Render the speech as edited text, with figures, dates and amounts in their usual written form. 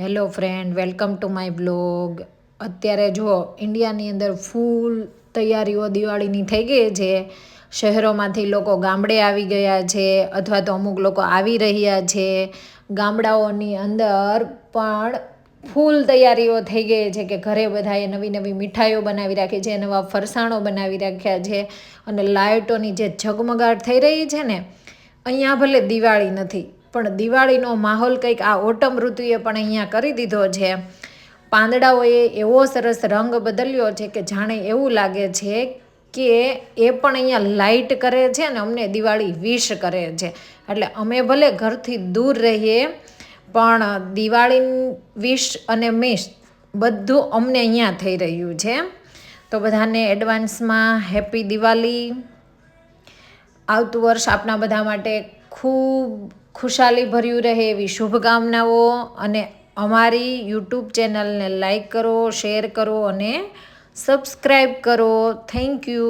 Hello friend, welcome to my blog. અત્યારે જુઓ, ઇન્ડિયાની અંદર ફૂલ તૈયારીઓ દિવાળીની થઈ ગઈ છે. શહેરોમાંથી લોકો ગામડે આવી ગયા છે, અથવા તો અમુક લોકો આવી રહ્યા છે. ગામડાઓની અંદર પણ ફૂલ તૈયારીઓ થઈ ગઈ છે કે ઘરે બધાએ નવી નવી મીઠાઈઓ બનાવી રાખી છે, નવા ફરસાણો બનાવી રાખ્યા છે, અને લાઇટોની જે ઝગમગાટ થઈ રહી છે ને, અહીંયા ભલે દિવાળી નથી પણ દિવાળીનો માહોલ કંઈક આ ઓટમ ઋતુએ પણ અહીંયા કરી દીધો છે. પાંદડાઓએ એવો સરસ રંગ બદલ્યો છે કે જાણે એવું લાગે છે કે એ પણ અહીંયા લાઇટ કરે છે અને અમને દિવાળી વિશ કરે છે. એટલે અમે ભલે ઘરથી દૂર રહીએ પણ દિવાળી વિશ અને મિસ બધું અમને અહીંયા થઈ રહ્યું છે. તો બધાને એડવાન્સમાં હેપી દિવાળી. આવતું વર્ષ આપણા બધા માટે ખૂબ ખુશાલી ભર્યું રહે એવી શુભકામનાઓ. અને અમારી યુટ્યુબ ચેનલને લાઈક કરો, શેર કરો અને સબસ્ક્રાઈબ કરો. Thank you.